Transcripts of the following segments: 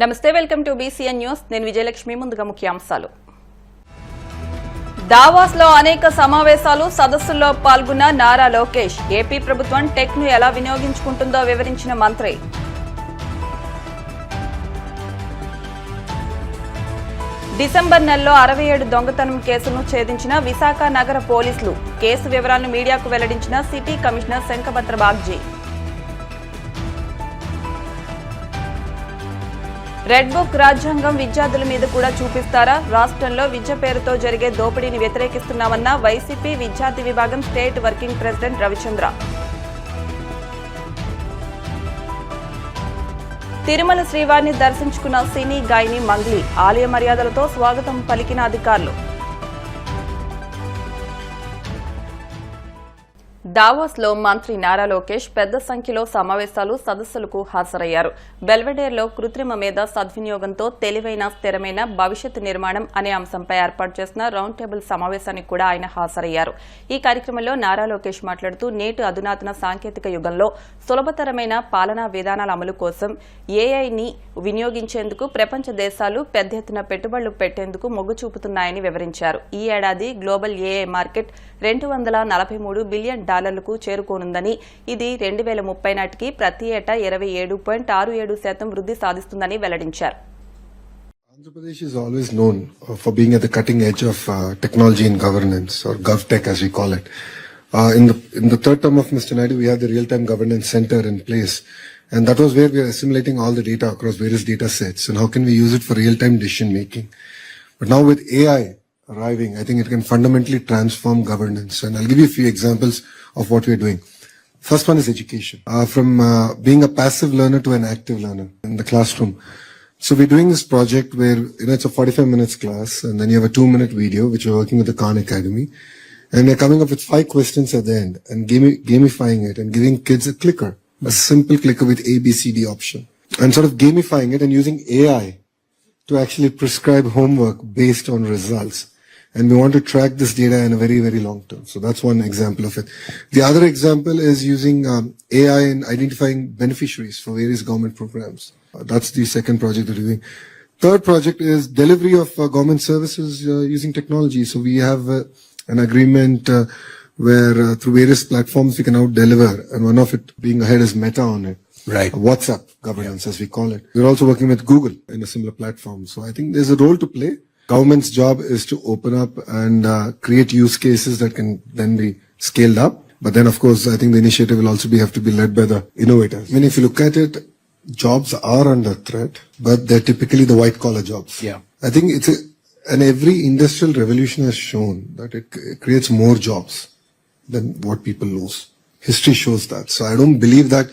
నమస్తే, welcome to BCN news. నేను విజయలక్ష్మి. ముందుగా ముఖ్యాంశాలు. దావాస్ లో అనేక సమావేశాలు, సదస్సుల్లో పాల్గొన్న నారా లోకేష్. ఏపీ ప్రభుత్వం టెక్ ను ఎలా వినియోగించుకుంటుందో వివరించిన మంత్రి. డిసెంబర్ నెలలో 67 దొంగతనం కేసులను ఛేదించిన విశాఖ నగర పోలీసులు. కేసు వివరాలను మీడియాకు వెల్లడించిన city commissioner Shankhabrata Bagchi. Red book రాజ్యాంగం విద్యార్థుల మీద కూడా చూపిస్తారా? రాష్ట్రంలో విద్య పేరుతో జరిగే దోపిడీని వ్యతిరేకిస్తున్నామన్న వైసీపీ విద్యార్థి విభాగం state working president Ravichandra. Tirumala శ్రీవారిని దర్శించుకున్న సినీ గాయని మంగ్లీ. ఆలయ మర్యాదలతో స్వాగతం పలికిన అధికారులు. దావోస్ లో మంత్రి నారా లోకేష్ పెద్ద సంఖ్యలో సమావేశాలు, సదస్సులకు హాజరయ్యారు. బెల్వెడేర్లో కృత్రిమ మేధ సద్వినియోగంతో తెలివైన, స్థిరమైన భవిష్యత్తు నిర్మాణం అనే అంశంపై ఏర్పాటు చేసిన రౌండ్ టేబుల్ సమావేశానికి కూడా ఆయన హాజరయ్యారు. ఈ కార్యక్రమంలో నారా లోకేష్ మాట్లాడుతూ, నేటి అధునాతన సాంకేతిక యుగంలో సులభతరమైన పాలనా విధానాల అమలు కోసం ఏఐని వినియోగించేందుకు ప్రపంచ దేశాలు పెద్ద ఎత్తున పెట్టుబడులు పెట్టేందుకు మొగ్గు చూపుతున్నాయని వివరించారు. ఈ ఏడాది గ్లోబల్ ఏఐ మార్కెట్ $243 బిలియన్ చేరుకోనుందని, ఇది 2030 నాటికి ప్రతి ఏటా 27.67% వృద్ధి సాధిస్తుందని వెల్లడించారు. Andhra Pradesh is always known for being at the cutting edge of technology and governance, or GovTech as we call it. In the third term of Mr. Naidu, we have the Real-Time Governance Center in place, and that was where we are assimilating all the data across various data sets, and how can we use it for real-time decision making. But now with AI arriving, I think it can fundamentally transform governance, and I'll give you a few examples of what we're doing. First one is education. From being a passive learner to an active learner in the classroom. So we're doing this project where, it's a 45 minutes class, and then you have a 2-minute video, which we're working with the Khan Academy. And we're coming up with 5 questions at the end and gamifying it and giving kids a clicker, a simple clicker with A, B, C, D option. And sort of gamifying it and using AI to actually prescribe homework based on results. And we want to track this data in a very, very long term. So that's one example of it. The other example is using AI in identifying beneficiaries for various government programs. That's the second project that we're doing. Third project is delivery of government services using technology. So we have an agreement where through various platforms we can now deliver. And one of it being ahead is Meta on it. Right. WhatsApp governance, as we call it. We're also working with Google in a similar platform. So I think there's a role to play. Government's job is to open up and create use cases that can then be scaled up. But then, of course, I think the initiative will also have to be led by the innovators. I mean, if you look at it, jobs are under threat, but they're typically the white-collar jobs. Yeah. I think and every industrial revolution has shown that it creates more jobs than what people lose. History shows that. So I don't believe that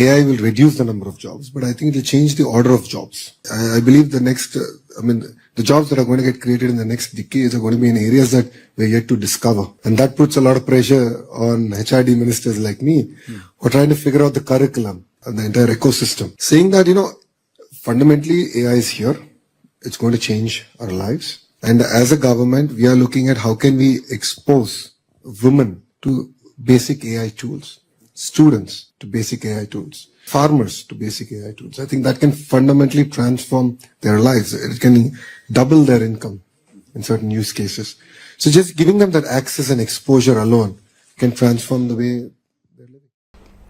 AI will reduce the number of jobs, but I think it will change the order of jobs. I believe the next, the jobs that are going to get created in the next decades are going to be in areas that we're yet to discover. And that puts a lot of pressure on HRD ministers like me who are trying to figure out the curriculum and the entire ecosystem. Saying that, fundamentally AI is here. It's going to change our lives. And as a government, we are looking at how can we expose women to basic AI tools, students to basic AI tools, farmers to basic AI tools. I think that can fundamentally transform their lives. It can double their income in certain use cases. So just giving them that access and exposure alone can transform the way they're living.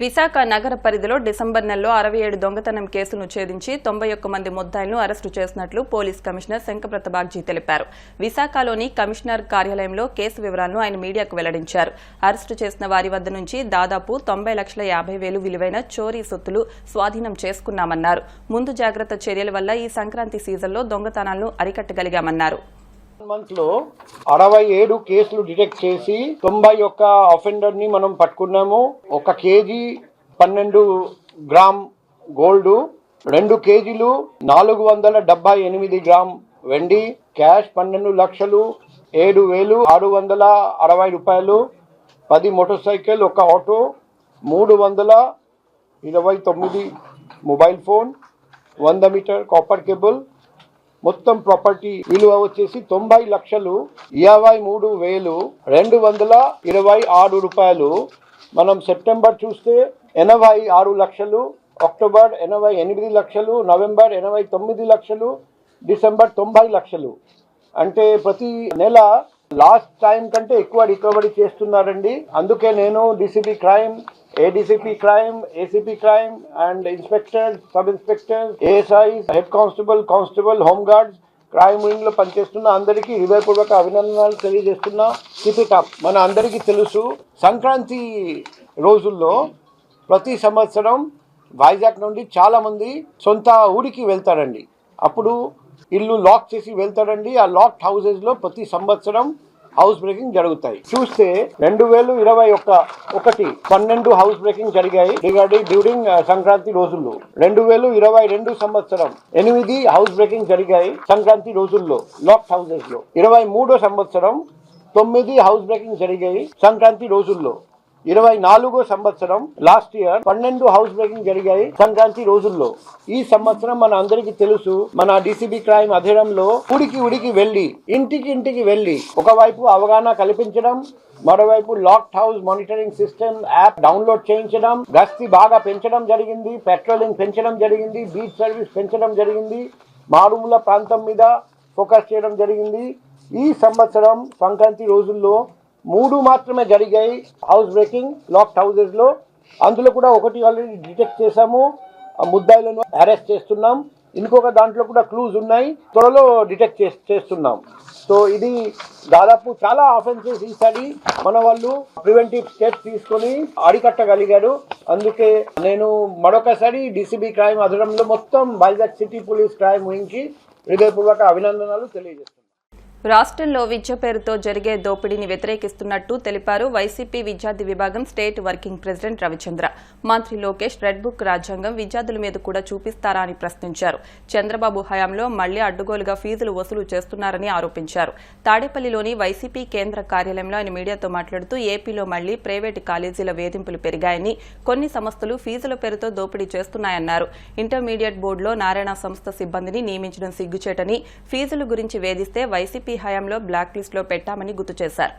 Visakha నగర పరిధిలో December నెలలో 67 దొంగతనం కేసులను ఛేదించి 91 మంది ముద్దాయిలను arrest చేసినట్లు police commissioner Shankhabrata Bagchi తెలిపారు. విశాఖలోని commissioner కార్యాలయంలో కేసు వివరాలను ఆయన మీడియాకు వెల్లడించారు. అరెస్టు చేసిన వారి వద్ద నుంచి దాదాపు 90,50,000 విలువైన చోరీ సొత్తులు స్వాధీనం చేసుకున్నామన్నారు. ముందు జాగ్రత్త చర్యల వల్ల ఈ సంక్రాంతి సీజన్లో దొంగతనాలను అరికట్టగలిగామన్నారు. మంత్ లో 67 కేసులు డిటెక్ట్ చేసి 91 అఫెండర్ ని మనం పట్టుకున్నాము. 1 కేజీ 12 గ్రామ్ గోల్డ్, 2 కేజీలు 478 గ్రామ్ వెండి, క్యాష్ 12,07,660 రూపాయలు, 10 motorcycle, 1 auto, 329 mobile phone, 100 metre copper cable, మొత్తం ప్రాపర్టీ విలువ వచ్చేసి 90,53,226 రూపాయలు. మనం సెప్టెంబర్ చూస్తే 86 లక్షలు అక్టోబర్ 88 లక్షలు, నవంబర్ 89 లక్షలు, డిసెంబర్ 90 లక్షలు. అంటే ప్రతి నెల లాస్ట్ టైం కంటే ఎక్కువ రికవరీ చేస్తున్నారండి. అందుకే నేను DCP crime, ADCP crime, ACP crime and inspector, sub inspector, ASI, head constable, home guards, crime wing లో పనిచేస్తున్న అందరికీ హృదయపూర్వక అభినందనలు తెలియజేస్తున్నా. Keep it up. మన అందరికీ తెలుసు, సంక్రాంతి రోజుల్లో ప్రతి సంవత్సరం వైజాగ్ నుండి చాలా మంది సొంత ఊరికి వెళ్తారండి. అప్పుడు ఇల్లు లాక్ చేసి వెళ్తారండి. ఆ లాక్డ్ హౌసెస్ లో ప్రతి సంవత్సరం హౌస్ బ్రేకింగ్ జరుగుతాయి. చూస్తే 2021 12 హౌస్ బ్రేకింగ్ జరిగాయి డ్యూరింగ్ సంక్రాంతి రోజుల్లో. 2022 సంవత్సరం 8 హౌస్ బ్రేకింగ్ జరిగాయి సంక్రాంతి రోజుల్లో లాక్డ్ హౌసెస్ లో. 23 సంవత్సరం 9 హౌస్ బ్రేకింగ్ జరిగాయి సంక్రాంతి రోజుల్లో. 24 సంవత్సరం లాస్ట్ ఇయర్ 12 హౌస్ బ్రేకింగ్ జరిగాయి సంక్రాంతి రోజుల్లో. ఈ సంవత్సరం మన అందరికీ తెలుసు, మన డీసీబీ క్రైమ్ అధీనంలో ఊరికి వెళ్లి, ఇంటికి వెళ్లి ఒకవైపు అవగాహన కల్పించడం, మరోవైపు locked house monitoring system app download చేయించడం, గస్తీ బాగా పెంచడం జరిగింది, పెట్రోలింగ్ పెంచడం జరిగింది, బీచ్ సర్వీస్ పెంచడం జరిగింది, మారుమూల ప్రాంతం మీద ఫోకస్ చేయడం జరిగింది. ఈ సంవత్సరం సంక్రాంతి రోజుల్లో 3 మాత్రమే జరిగాయి హౌస్ బ్రేకింగ్ లాక్డ్ హౌసెస్ లో. అందులో కూడా ఒకటి ఆల్రెడీ డిటెక్ట్ చేశాము, ముద్దాయిలను అరెస్ట్ చేస్తున్నాం. ఇంకొక దాంట్లో కూడా క్లూజ్ ఉన్నాయి, త్వరలో డిటెక్ట్ చేస్తున్నాం. సో ఇది దాదాపు చాలా ఆఫెన్సెస్ ఈసారి మన వాళ్ళు ప్రివెంటివ్ స్టెప్స్ తీసుకొని అరికట్టగలిగారు. అందుకే నేను మరొకసారి డీసీబీ క్రైమ్ అధీనంలో మొత్తం Vizag city police crime wing కి హృదయపూర్వక అభినందనలు తెలియజేస్తున్నాను. రాష్ట్రంలో విద్య పేరుతో జరిగే దోపిడీని వ్యతిరేకిస్తున్నట్టు తెలిపారు వైసీపీ విద్యార్థి విభాగం స్టేట్ వర్కింగ్ ప్రెసిడెంట్ రవిచంద్ర. మంత్రి లోకేష్ రెడ్ బుక్ రాజ్యాంగం విద్యార్థుల మీద కూడా చూపిస్తారా అని ప్రశ్నించారు. చంద్రబాబు హయాంలో మళ్లీ అడ్డుగోలుగా ఫీజులు వసూలు చేస్తున్నారని ఆరోపించారు. తాడేపల్లిలోని వైసీపీ కేంద్ర కార్యాలయంలో ఆయన మీడియాతో మాట్లాడుతూ ఏపీలో మళ్లీ ప్రైవేటు కాలేజీల వేధింపులు పెరిగాయని, కొన్ని సంస్థలు ఫీజుల పేరుతో దోపిడీ చేస్తున్నాయన్నారు. ఇంటర్మీడియట్ బోర్డులో నారాయణ సంస్థ సిబ్బందిని నియమించడం సిగ్గుచేటని, ఫీజుల గురించి వేధిస్తే వైసీపీ హయాంలో బ్లాక్ లిస్ట్ లో పెట్టామని గుర్తు చేశారు.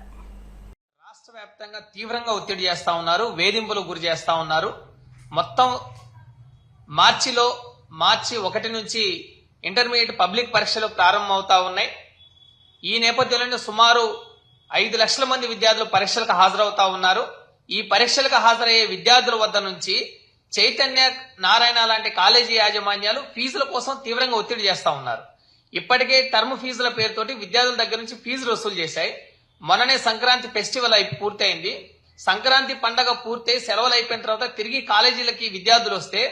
రాష్ట్ర వ్యాప్తంగా తీవ్రంగా ఒత్తిడి చేస్తా ఉన్నారు, వేధింపులకు గురి చేస్తా ఉన్నారు. మొత్తం మార్చి 1 నుంచి ఇంటర్మీడియట్ పబ్లిక్ పరీక్షలు ప్రారంభమవుతా ఉన్నాయి. ఈ నేపథ్యంలో సుమారు 5 లక్షల మంది విద్యార్థులు పరీక్షలకు హాజరవుతా ఉన్నారు. ఈ పరీక్షలకు హాజరయ్యే విద్యార్థుల వద్ద నుంచి చైతన్య, నారాయణ లాంటి కాలేజీ యాజమాన్యాలు ఫీజుల కోసం తీవ్రంగా ఒత్తిడి చేస్తా ఉన్నారు. ఇప్పటికే టర్మ్ ఫీజుల పేరుతోటి విద్యార్థుల దగ్గర నుంచి ఫీజులు వసూలు చేశాయి. మొన్ననే సంక్రాంతి ఫెస్టివల్ పూర్తయింది. సంక్రాంతి పండగ పూర్తయి సెలవులు అయిపోయిన తర్వాత తిరిగి కాలేజీలకి విద్యార్థులు వస్తే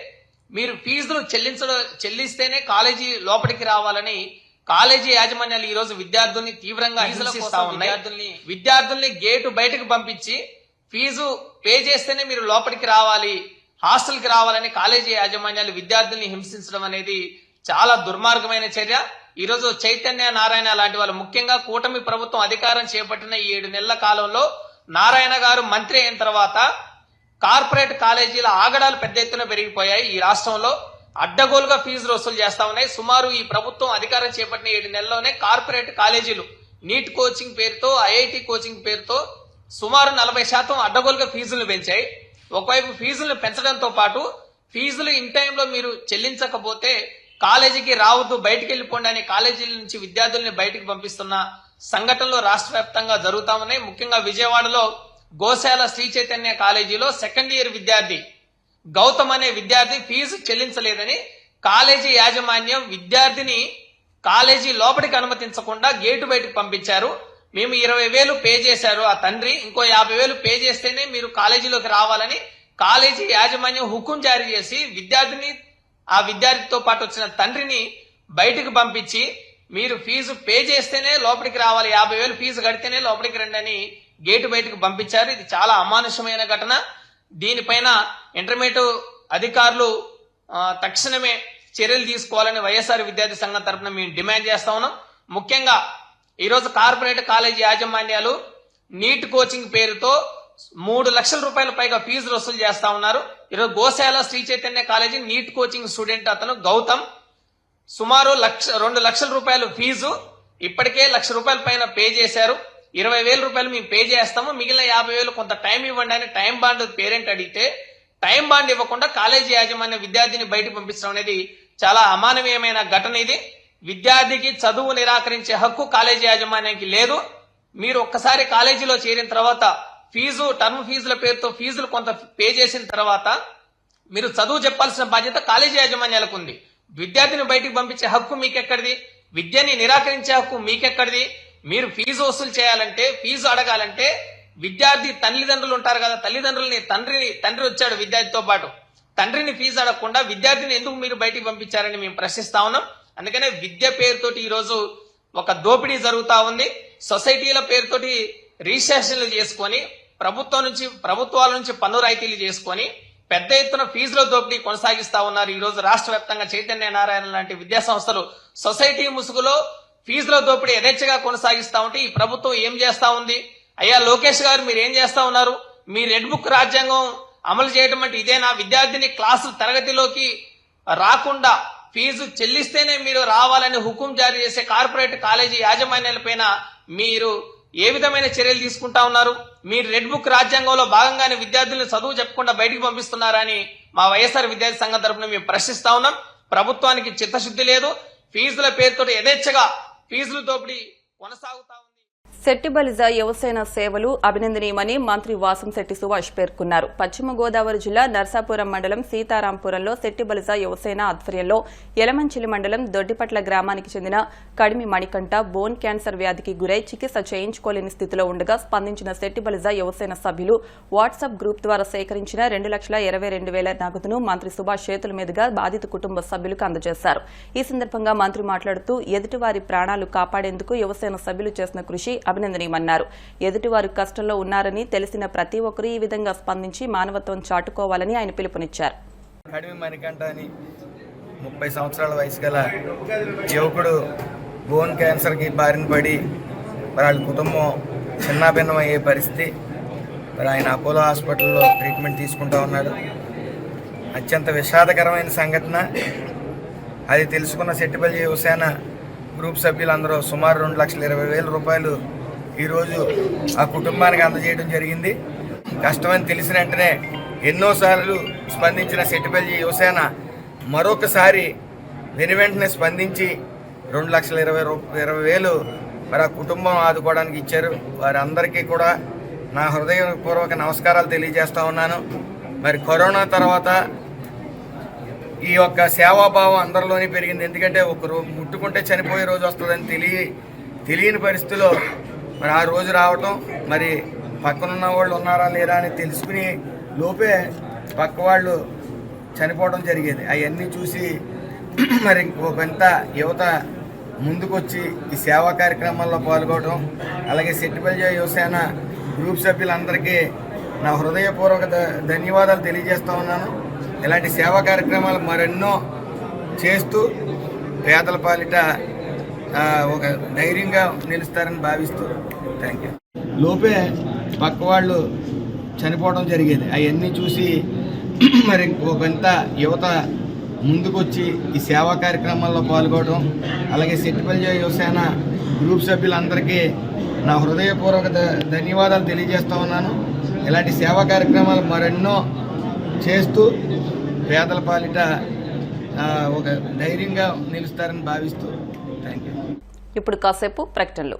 మీరు ఫీజులు చెల్లిస్తేనే కాలేజీ లోపలికి రావాలని కాలేజీ యాజమాన్యాలు ఈ రోజు విద్యార్థుల్ని తీవ్రంగా హింసిస్తా ఉన్నాయి. విద్యార్థుల్ని గేటు బయటకు పంపించి ఫీజు పే చేస్తేనే మీరు లోపలికి రావాలి, హాస్టల్ కి రావాలని కాలేజీ యాజమాన్యాలు విద్యార్థుల్ని హింసించడం అనేది చాలా దుర్మార్గమైన చర్య. ఈ రోజు చైతన్య, నారాయణ లాంటి వాళ్ళు, ముఖ్యంగా కూటమి ప్రభుత్వం అధికారం చేపట్టిన ఈ 7 నెలల కాలంలో నారాయణ గారు మంత్రి అయిన తర్వాత కార్పొరేట్ కాలేజీల ఆగడాలు పెద్ద ఎత్తున పెరిగిపోయాయి. ఈ రాష్ట్రంలో అడ్డగోలుగా ఫీజులు వసూలు చేస్తా ఉన్నాయి. సుమారు ఈ ప్రభుత్వం అధికారం చేపట్టిన 7 నెలల్లోనే కార్పొరేట్ కాలేజీలు నీట్ కోచింగ్ పేరుతో, ఐఐటి కోచింగ్ పేరుతో సుమారు 40% అడ్డగోలుగా ఫీజులను పెంచాయి. ఒకవైపు ఫీజులను పెంచడంతో పాటు ఫీజులు ఇన్ టైంలో మీరు చెల్లించకపోతే కాలేజీకి రావద్దు, బయటికి వెళ్లిపోండి అని కాలేజీల నుంచి విద్యార్థుల్ని బయటికి పంపిస్తున్న సంఘటనలు రాష్ట్ర వ్యాప్తంగా జరుగుతా ఉన్నాయి. ముఖ్యంగా విజయవాడలో గోశాల శ్రీ చైతన్య కాలేజీలో సెకండ్ ఇయర్ విద్యార్థి గౌతమ్ అనే విద్యార్థి ఫీజు చెల్లించలేదని కాలేజీ యాజమాన్యం విద్యార్థిని కాలేజీ లోపలికి అనుమతించకుండా గేటు బయటకు పంపించారు. మేము 20,000 పే చేశారు ఆ తండ్రి, ఇంకో 50,000 పే చేస్తేనే మీరు కాలేజీలోకి రావాలని కాలేజీ యాజమాన్యం హుకుం జారీ చేసి ఆ విద్యార్థితో పాటు వచ్చిన తండ్రిని బయటకు పంపించి మీరు ఫీజు పే చేస్తేనే లోపలికి రావాలి, 50,000 ఫీజు కడితేనే లోపలికి రండి అని గేటు బయటకు పంపించారు. ఇది చాలా అమానుషమైన ఘటన. దీనిపైన ఇంటర్మీడియట్ అధికారులు తక్షణమే చర్యలు తీసుకోవాలని వైఎస్ఆర్ విద్యార్థి సంఘం తరఫున మేము డిమాండ్ చేస్తా ఉన్నాం. ముఖ్యంగా ఈరోజు కార్పొరేట్ కాలేజీ యాజమాన్యాలు నీట్ కోచింగ్ పేరుతో 3 లక్షల రూపాయల పైగా ఫీజులు వసూలు చేస్తా ఉన్నారు. ఈరోజు Goshala Sri Chaitanya college NEET coaching student అతను గౌతమ్ సుమారు 2 లక్షల రూపాయలు ఫీజు ఇప్పటికే 1 లక్ష రూపాయల పైన పే చేశారు. 20,000 రూపాయలు మేము పే చేస్తాము, మిగిలిన 50,000 కొంత టైం ఇవ్వండి అని టైం బాండ్ పేరెంట్ అడిగితే టైం బాండ్ ఇవ్వకుండా కాలేజీ యాజమాన్య విద్యార్థిని బయటకు పంపించడం అనేది చాలా అమానవీయమైన ఘటన ఇది. విద్యార్థికి చదువు నిరాకరించే హక్కు కాలేజీ యాజమాన్యానికి లేదు. మీరు ఒక్కసారి కాలేజీలో చేరిన తర్వాత టర్మ్ ఫీజుల పేరుతో ఫీజులు కొంత పే చేసిన తర్వాత మీరు చదువు చెప్పాల్సిన బాధ్యత కాలేజీ యాజమాన్యాలకు ఉంది. విద్యార్థిని బయటికి పంపించే హక్కు మీకెక్కడిది? విద్యని నిరాకరించే హక్కు మీకెక్కడిది? మీరు ఫీజు వసూలు చేయాలంటే, ఫీజు అడగాలంటే విద్యార్థి తల్లిదండ్రులు ఉంటారు కదా, తల్లిదండ్రులని తండ్రి వచ్చాడు విద్యార్థితో పాటు, తండ్రిని ఫీజు అడగకుండా విద్యార్థిని ఎందుకు మీరు బయటికి పంపించారని మేము ప్రశ్నిస్తా ఉన్నాం. అందుకనే విద్య పేరుతోటి ఈ రోజు ఒక దోపిడీ జరుగుతా ఉంది. సొసైటీల పేరుతోటి రిజిస్ట్రేషన్లు చేసుకొని ప్రభుత్వాల నుంచి పన్ను రాయితీలు చేసుకొని పెద్ద ఎత్తున ఫీజుల దోపిడీ కొనసాగిస్తా ఉన్నారు. ఈ రోజు రాష్ట్ర వ్యాప్తంగా చైతన్య నారాయణ లాంటి విద్యా సంస్థలు సొసైటీ ముసుగులో ఫీజుల దోపిడీ యథేచ్ఛగా కొనసాగిస్తా ఉంటే ఈ ప్రభుత్వం ఏం చేస్తా ఉంది? అయ్యా లోకేష్ గారు, మీరు ఏం చేస్తా ఉన్నారు? మీ రెడ్ బుక్ రాజ్యాంగం అమలు చేయడం అంటే ఇదేనా? విద్యార్థిని క్లాసు తరగతిలోకి రాకుండా ఫీజు చెల్లిస్తేనే మీరు రావాలని హుకుం జారీ చేసే కార్పొరేట్ కాలేజీ యాజమాన్యాలపైన మీరు ఏ విధమైన చర్యలు తీసుకుంటా ఉన్నారు? మీరు రెడ్ బుక్ రాజ్యాంగంలో భాగంగానే విద్యార్థులను చదువు చెప్పకుండా బయటికి పంపిస్తున్నారని మా వైఎస్ఆర్ విద్యార్థి సంఘం తరఫున మేము ప్రశ్నిస్తా ఉన్నాం. ప్రభుత్వానికి చిత్తశుద్ధి లేదు. ఫీజుల పేరుతో యథేచ్ఛగా ఫీజుల దోపిడీ కొనసాగుతా ఉంది. శెట్టిబలిజ యువసేన సేవలు అభినందనీయమని మంత్రి వాసంశెట్టి సుభాష్ పేర్కొన్నారు. పశ్చిమ గోదావరి జిల్లా నర్సాపురం మండలం సీతారాంపురంలో శెట్టిబలిజ యువసేన ఆధ్వర్యంలో యలమంచిలి మండలం దొడ్డిపట్ల గ్రామానికి చెందిన కడిమి మణికంఠ బోన్ క్యాన్సర్ వ్యాధికి గురై చికిత్స చేయించుకోలేని స్థితిలో ఉండగా స్పందించిన శెట్టిబలిజ యువసేన సభ్యులు వాట్సాప్ గ్రూప్ ద్వారా సేకరించిన 2,22,000 నగదును మంత్రి సుభాష్ చేతుల మీదుగా బాధిత కుటుంబ సభ్యులకు అందజేశారు. ఈ సందర్భంగా మంత్రి మాట్లాడుతూ ఎదుటివారి ప్రాణాలు కాపాడేందుకు యువసేన సభ్యులు చేసిన కృషి అభినందనీయమన్నారు. ఎదుటివారు కష్టంలో ఉన్నారని తెలిసిన ప్రతి ఒక్కరూ ఈ విధంగా స్పందించి మానవత్వం చాటుకోవాలని ఆయన పిలుపునిచ్చారు. కడిమి మణికంఠ అని 30 సంవత్సరాల వయసు గల యువకుడు బోన్ క్యాన్సర్కి బారిన పడి వాళ్ళ కుటుంబం చిన్నాభిన్నం అయ్యే పరిస్థితి. మరి ఆయన అపోలో హాస్పిటల్లో ట్రీట్మెంట్ తీసుకుంటూ ఉన్నాడు. అత్యంత విషాదకరమైన సంఘటన. అది తెలుసుకున్న శెట్టిబలిజ యువసేన గ్రూప్ సభ్యులందరూ సుమారు 2,20,000 రూపాయలు ఈరోజు ఆ కుటుంబానికి అందజేయడం జరిగింది. కష్టమని తెలిసిన వెంటనే ఎన్నోసార్లు స్పందించిన శెట్టిబలిజ యువసేన మరొకసారి వెనువెంటనే స్పందించి 2,20,000 మరి ఆ కుటుంబం ఆదుకోవడానికి ఇచ్చారు. వారందరికీ కూడా నా హృదయపూర్వక నమస్కారాలు తెలియజేస్తా ఉన్నాను. మరి కరోనా తర్వాత ఈ యొక్క సేవాభావం అందరిలోనే పెరిగింది. ఎందుకంటే ఒకరు ముట్టుకుంటే చనిపోయే రోజు వస్తుందని తెలియని పరిస్థితిలో మరి ఆ రోజు రావటం, మరి పక్కనున్న వాళ్ళు ఉన్నారా లేరా అని తెలుసుకుని లోపే పక్క వాళ్ళు చనిపోవడం జరిగేది. అవన్నీ చూసి మరి కొంత యువత ముందుకొచ్చి ఈ సేవా కార్యక్రమాల్లో పాల్గొనడం, అలాగే శెట్టిబలిజ యువసేన గ్రూప్ సభ్యులందరికీ నా హృదయపూర్వక ధన్యవాదాలు తెలియజేస్తా ఉన్నాను. ఇలాంటి సేవా కార్యక్రమాలు మరెన్నో చేస్తూ పేదల పాలిట ఒక ధైర్యంగా నిలుస్తారని భావిస్తూ థ్యాంక్ యూ. లోపే పక్క వాళ్ళు చనిపోవడం జరిగేది. అవన్నీ చూసి మరి కొంత యువత ముందుకొచ్చి ఈ సేవా కార్యక్రమాల్లో పాల్గొనడం, అలాగే శెట్టిబలిజ యువసేన గ్రూప్ సభ్యులందరికీ నా హృదయపూర్వక ధన్యవాదాలు తెలియజేస్తా ఉన్నాను. ఇలాంటి సేవా కార్యక్రమాలు మరెన్నో చేస్తూ పేదల పాలిట ఒక ధైర్యంగా నిలుస్తారని భావిస్తూ థ్యాంక్ యూ. ఇప్పుడు కాసేపు ప్రకటనలు.